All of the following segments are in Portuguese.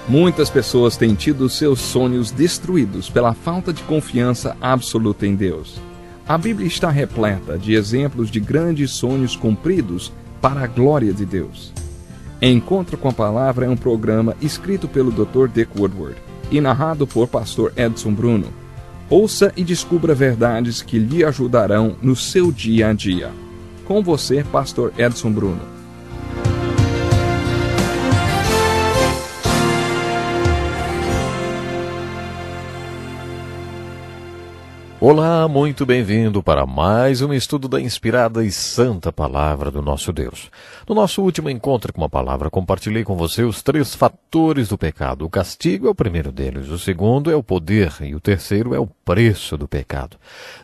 Muitas pessoas têm tido seus sonhos destruídos pela falta de confiança absoluta em Deus. A Bíblia está repleta de exemplos de grandes sonhos cumpridos para a glória de Deus. Encontro com a Palavra é um programa escrito pelo Dr. Dick Woodward e narrado por Pastor Edson Bruno. Ouça e descubra verdades que lhe ajudarão no seu dia a dia. Com você, Pastor Edson Bruno. Olá, muito bem-vindo para mais um estudo da inspirada e santa palavra do nosso Deus. No nosso último encontro com a palavra, compartilhei com você os 3 fatores do pecado. O castigo é o primeiro deles, o segundo é o poder e o terceiro é o preço do pecado.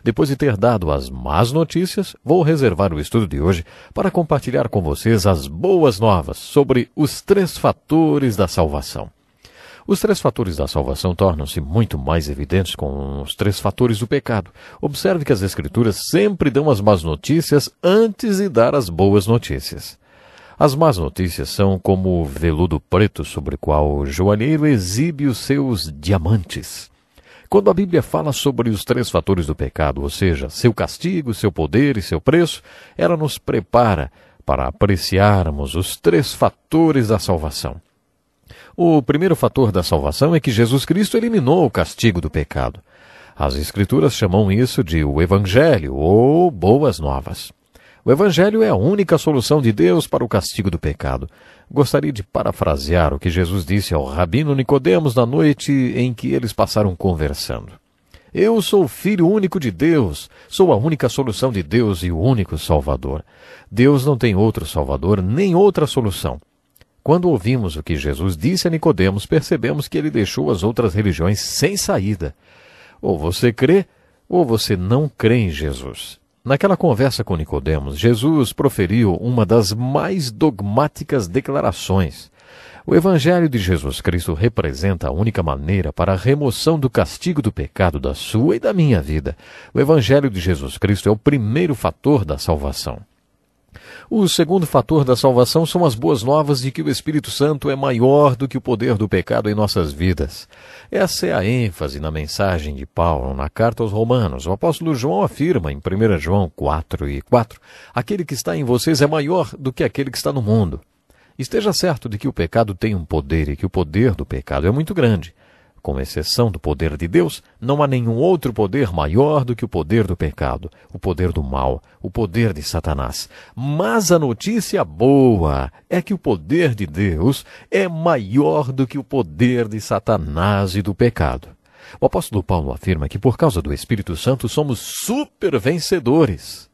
Depois de ter dado as más notícias, vou reservar o estudo de hoje para compartilhar com vocês as boas novas sobre os 3 fatores da salvação. Os 3 fatores da salvação tornam-se muito mais evidentes com os 3 fatores do pecado. Observe que as Escrituras sempre dão as más notícias antes de dar as boas notícias. As más notícias são como o veludo preto sobre o qual o joalheiro exibe os seus diamantes. Quando a Bíblia fala sobre os 3 fatores do pecado, ou seja, seu castigo, seu poder e seu preço, ela nos prepara para apreciarmos os 3 fatores da salvação. O primeiro fator da salvação é que Jesus Cristo eliminou o castigo do pecado. As Escrituras chamam isso de o Evangelho ou Boas Novas. O Evangelho é a única solução de Deus para o castigo do pecado. Gostaria de parafrasear o que Jesus disse ao rabino Nicodemos na noite em que eles passaram conversando. Eu sou o Filho único de Deus, sou a única solução de Deus e o único Salvador. Deus não tem outro Salvador nem outra solução. Quando ouvimos o que Jesus disse a Nicodemos, percebemos que ele deixou as outras religiões sem saída. Ou você crê, ou você não crê em Jesus. Naquela conversa com Nicodemos, Jesus proferiu uma das mais dogmáticas declarações. O Evangelho de Jesus Cristo representa a única maneira para a remoção do castigo do pecado da sua e da minha vida. O Evangelho de Jesus Cristo é o primeiro fator da salvação. O segundo fator da salvação são as boas novas de que o Espírito Santo é maior do que o poder do pecado em nossas vidas. Essa é a ênfase na mensagem de Paulo na carta aos Romanos. O apóstolo João afirma em 1 João 4:4, aquele que está em vocês é maior do que aquele que está no mundo. Esteja certo de que o pecado tem um poder e que o poder do pecado é muito grande. Com exceção do poder de Deus, não há nenhum outro poder maior do que o poder do pecado, o poder do mal, o poder de Satanás. Mas a notícia boa é que o poder de Deus é maior do que o poder de Satanás e do pecado. O apóstolo Paulo afirma que por causa do Espírito Santo somos super vencedores.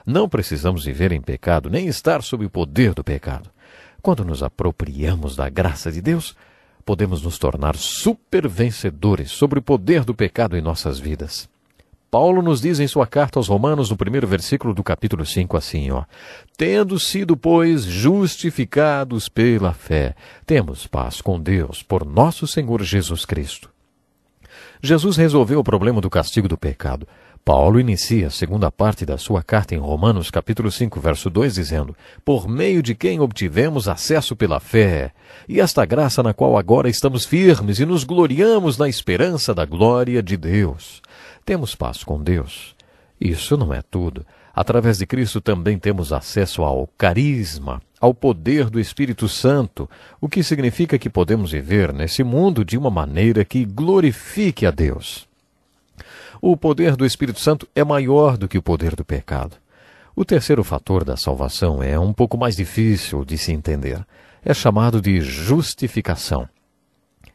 Não precisamos viver em pecado nem estar sob o poder do pecado. Quando nos apropriamos da graça de Deus, podemos nos tornar super vencedores sobre o poder do pecado em nossas vidas. Paulo nos diz em sua carta aos Romanos, no 1º versículo do capítulo 5, assim, tendo sido, pois, justificados pela fé, temos paz com Deus por nosso Senhor Jesus Cristo. Jesus resolveu o problema do castigo do pecado. Paulo inicia a segunda parte da sua carta em Romanos, capítulo 5, verso 2, dizendo, por meio de quem obtivemos acesso pela fé, e esta graça na qual agora estamos firmes e nos gloriamos na esperança da glória de Deus. Temos paz com Deus. Isso não é tudo. Através de Cristo também temos acesso ao carisma, ao poder do Espírito Santo, o que significa que podemos viver nesse mundo de uma maneira que glorifique a Deus. O poder do Espírito Santo é maior do que o poder do pecado. O terceiro fator da salvação é um pouco mais difícil de se entender. É chamado de justificação.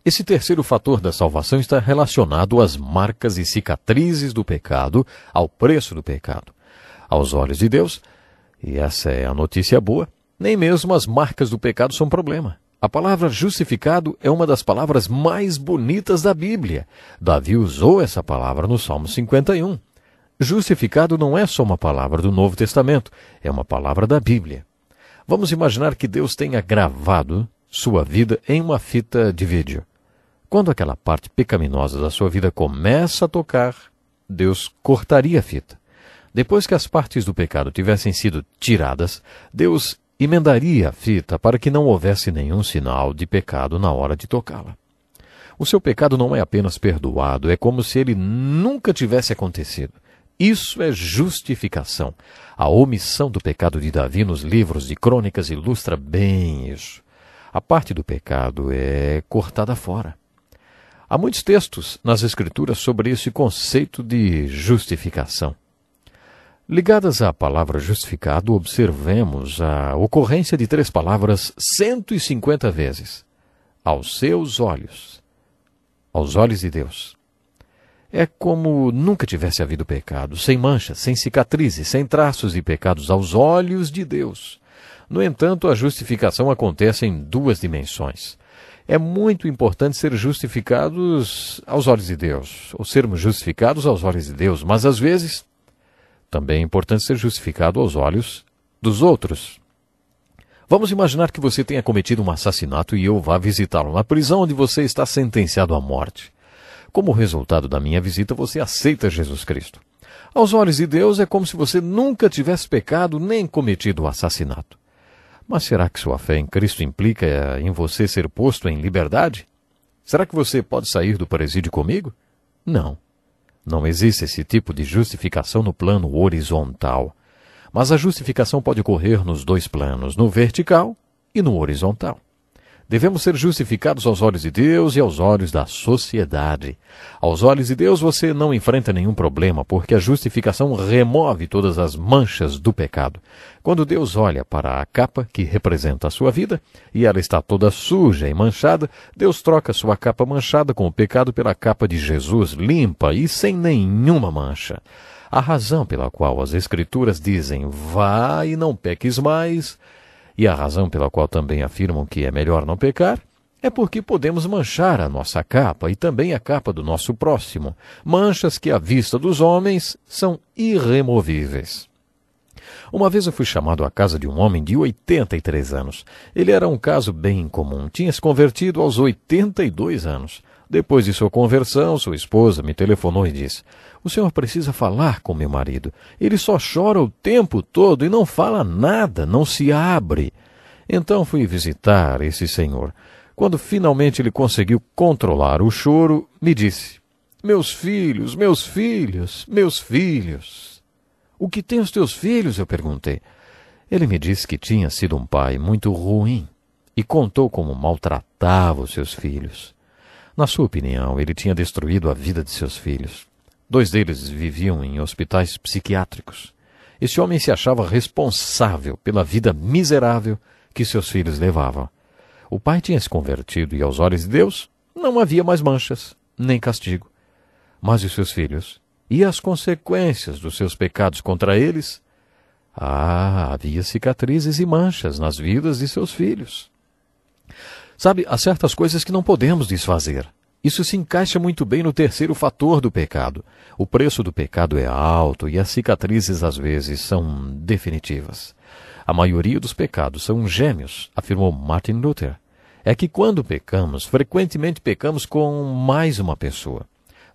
Esse terceiro fator da salvação está relacionado às marcas e cicatrizes do pecado, ao preço do pecado. Aos olhos de Deus, e essa é a notícia boa, nem mesmo as marcas do pecado são problema. A palavra justificado é uma das palavras mais bonitas da Bíblia. Davi usou essa palavra no Salmo 51. Justificado não é só uma palavra do Novo Testamento, é uma palavra da Bíblia. Vamos imaginar que Deus tenha gravado sua vida em uma fita de vídeo. Quando aquela parte pecaminosa da sua vida começa a tocar, Deus cortaria a fita. Depois que as partes do pecado tivessem sido tiradas, Deus emendaria a fita para que não houvesse nenhum sinal de pecado na hora de tocá-la. O seu pecado não é apenas perdoado, é como se ele nunca tivesse acontecido. Isso é justificação. A omissão do pecado de Davi nos livros de Crônicas ilustra bem isso. A parte do pecado é cortada fora. Há muitos textos nas Escrituras sobre esse conceito de justificação. Ligadas à palavra justificado, observemos a ocorrência de 3 palavras 150 vezes. Aos seus olhos. Aos olhos de Deus. É como nunca tivesse havido pecado, sem manchas, sem cicatrizes, sem traços de pecados aos olhos de Deus. No entanto, a justificação acontece em 2 dimensões. É muito importante ser justificados aos olhos de Deus, ou sermos justificados aos olhos de Deus, mas às vezes também é importante ser justificado aos olhos dos outros. Vamos imaginar que você tenha cometido um assassinato e eu vá visitá-lo na prisão onde você está sentenciado à morte. Como resultado da minha visita, você aceita Jesus Cristo. Aos olhos de Deus é como se você nunca tivesse pecado nem cometido o assassinato. Mas será que sua fé em Cristo implica em você ser posto em liberdade? Será que você pode sair do presídio comigo? Não. Não existe esse tipo de justificação no plano horizontal. Mas a justificação pode ocorrer nos 2 planos, no vertical e no horizontal. Devemos ser justificados aos olhos de Deus e aos olhos da sociedade. Aos olhos de Deus você não enfrenta nenhum problema, porque a justificação remove todas as manchas do pecado. Quando Deus olha para a capa que representa a sua vida, e ela está toda suja e manchada, Deus troca sua capa manchada com o pecado pela capa de Jesus, limpa e sem nenhuma mancha. A razão pela qual as Escrituras dizem, vá e não peques mais, e a razão pela qual também afirmam que é melhor não pecar, é porque podemos manchar a nossa capa e também a capa do nosso próximo, manchas que à vista dos homens são irremovíveis. Uma vez eu fui chamado à casa de um homem de 83 anos. Ele era um caso bem incomum, tinha se convertido aos 82 anos. Depois de sua conversão, sua esposa me telefonou e disse, o senhor precisa falar com meu marido. Ele só chora o tempo todo e não fala nada, não se abre. Então fui visitar esse senhor. Quando finalmente ele conseguiu controlar o choro, me disse, meus filhos, meus filhos, meus filhos. O que tem os teus filhos? Eu perguntei. Ele me disse que tinha sido um pai muito ruim e contou como maltratava os seus filhos. Na sua opinião, ele tinha destruído a vida de seus filhos. 2 deles viviam em hospitais psiquiátricos. Esse homem se achava responsável pela vida miserável que seus filhos levavam. O pai tinha se convertido e, aos olhos de Deus, não havia mais manchas, nem castigo. Mas os seus filhos? E as consequências dos seus pecados contra eles? Havia cicatrizes e manchas nas vidas de seus filhos. Sabe, há certas coisas que não podemos desfazer. Isso se encaixa muito bem no 3º fator do pecado. O preço do pecado é alto e as cicatrizes às vezes são definitivas. A maioria dos pecados são gêmeos, afirmou Martin Luther. É que quando pecamos, frequentemente pecamos com mais uma pessoa.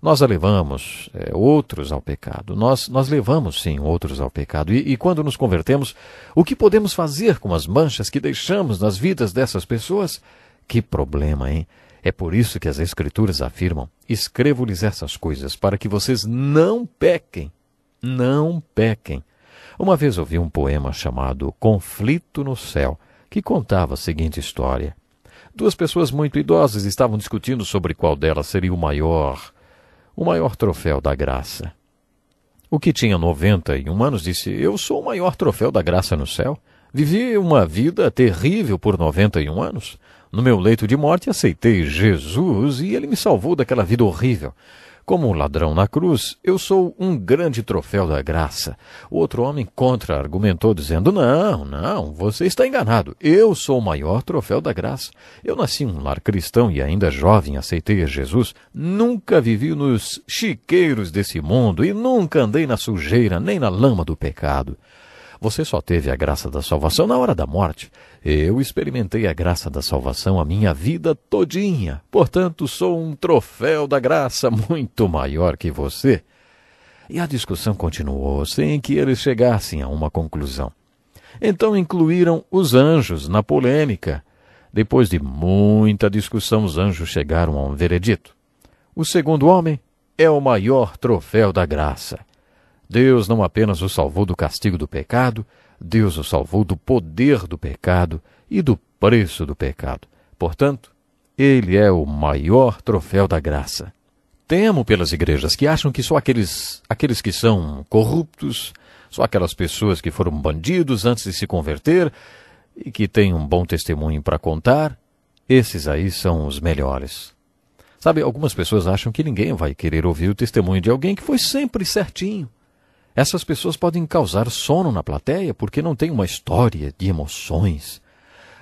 Nós levamos outros ao pecado. Nós levamos, sim, outros ao pecado. E quando nos convertemos, o que podemos fazer com as manchas que deixamos nas vidas dessas pessoas? Que problema, hein? É por isso que as Escrituras afirmam, escrevo-lhes essas coisas para que vocês não pequem. Não pequem. Uma vez ouvi um poema chamado Conflito no Céu, que contava a seguinte história. 2 pessoas muito idosas estavam discutindo sobre qual delas seria o maior troféu da graça. O que tinha 91 anos disse, eu sou o maior troféu da graça no céu. Vivi uma vida terrível por 91 anos. No meu leito de morte aceitei Jesus e ele me salvou daquela vida horrível. Como um ladrão na cruz, eu sou um grande troféu da graça. O outro homem contra-argumentou dizendo, não, você está enganado. Eu sou o maior troféu da graça. Eu nasci em um lar cristão e ainda jovem aceitei a Jesus. Nunca vivi nos chiqueiros desse mundo e nunca andei na sujeira nem na lama do pecado. Você só teve a graça da salvação na hora da morte. Eu experimentei a graça da salvação a minha vida todinha. Portanto, sou um troféu da graça muito maior que você. E a discussão continuou sem que eles chegassem a uma conclusão. Então incluíram os anjos na polêmica. Depois de muita discussão, os anjos chegaram a um veredito. O segundo homem é o maior troféu da graça. Deus não apenas o salvou do castigo do pecado, Deus o salvou do poder do pecado e do preço do pecado. Portanto, ele é o maior troféu da graça. Temo pelas igrejas que acham que só aqueles que são corruptos, só aquelas pessoas que foram bandidos antes de se converter e que têm um bom testemunho para contar, esses aí são os melhores. Sabe, algumas pessoas acham que ninguém vai querer ouvir o testemunho de alguém que foi sempre certinho. Essas pessoas podem causar sono na plateia porque não tem uma história de emoções.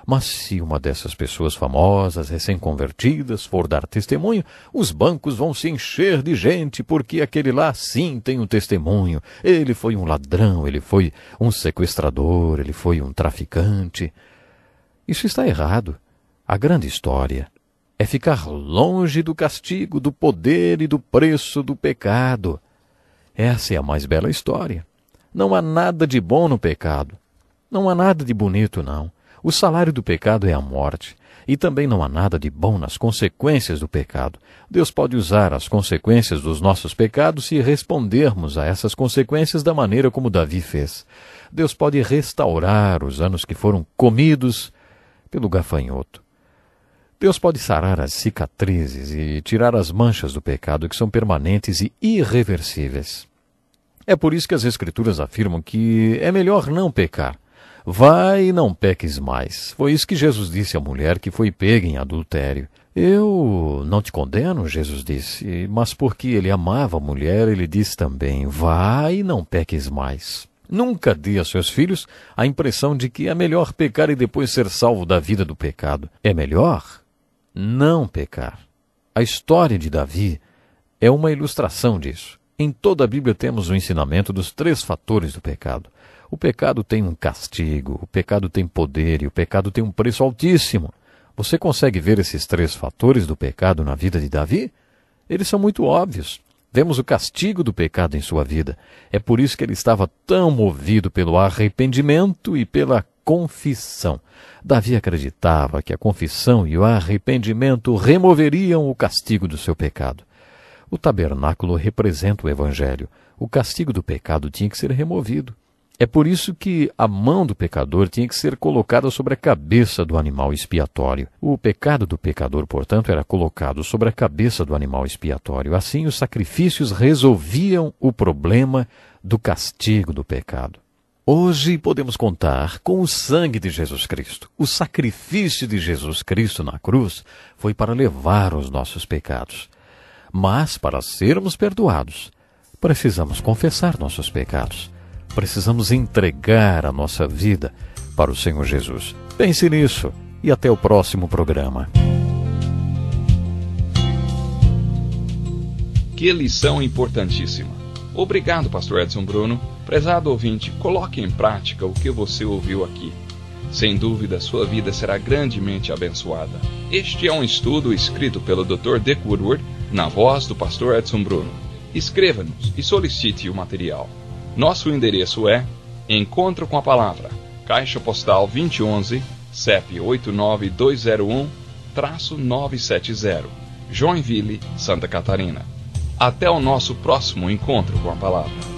Mas se uma dessas pessoas famosas, recém-convertidas, for dar testemunho, os bancos vão se encher de gente, porque aquele lá sim tem um testemunho. Ele foi um ladrão, ele foi um sequestrador, ele foi um traficante. Isso está errado. A grande história é ficar longe do castigo, do poder e do preço do pecado. Essa é a mais bela história. Não há nada de bom no pecado. Não há nada de bonito, não. O salário do pecado é a morte. E também não há nada de bom nas consequências do pecado. Deus pode usar as consequências dos nossos pecados se respondermos a essas consequências da maneira como Davi fez. Deus pode restaurar os anos que foram comidos pelo gafanhoto. Deus pode sarar as cicatrizes e tirar as manchas do pecado que são permanentes e irreversíveis. É por isso que as Escrituras afirmam que é melhor não pecar. Vai e não peques mais. Foi isso que Jesus disse à mulher que foi pega em adultério. Eu não te condeno, Jesus disse, mas porque ele amava a mulher, ele disse também, vai e não peques mais. Nunca dê a seus filhos a impressão de que é melhor pecar e depois ser salvo da vida do pecado. É melhor não pecar. A história de Davi é uma ilustração disso. Em toda a Bíblia temos o ensinamento dos 3 fatores do pecado. O pecado tem um castigo, o pecado tem poder e o pecado tem um preço altíssimo. Você consegue ver esses 3 fatores do pecado na vida de Davi? Eles são muito óbvios. Vemos o castigo do pecado em sua vida. É por isso que ele estava tão movido pelo arrependimento e pela confissão. Davi acreditava que a confissão e o arrependimento removeriam o castigo do seu pecado. O tabernáculo representa o Evangelho. O castigo do pecado tinha que ser removido. É por isso que a mão do pecador tinha que ser colocada sobre a cabeça do animal expiatório. O pecado do pecador, portanto, era colocado sobre a cabeça do animal expiatório. Assim, os sacrifícios resolviam o problema do castigo do pecado. Hoje podemos contar com o sangue de Jesus Cristo. O sacrifício de Jesus Cristo na cruz foi para levar os nossos pecados. Mas, para sermos perdoados, precisamos confessar nossos pecados. Precisamos entregar a nossa vida para o Senhor Jesus. Pense nisso e até o próximo programa. Que lição importantíssima. Obrigado, Pastor Edson Bruno. Prezado ouvinte, coloque em prática o que você ouviu aqui. Sem dúvida, sua vida será grandemente abençoada. Este é um estudo escrito pelo Dr. Dick Woodward, na voz do Pastor Edson Bruno. Escreva-nos e solicite o material. Nosso endereço é Encontro com a Palavra, Caixa Postal 2011, CEP 89201-970, Joinville, Santa Catarina. Até o nosso próximo Encontro com a Palavra.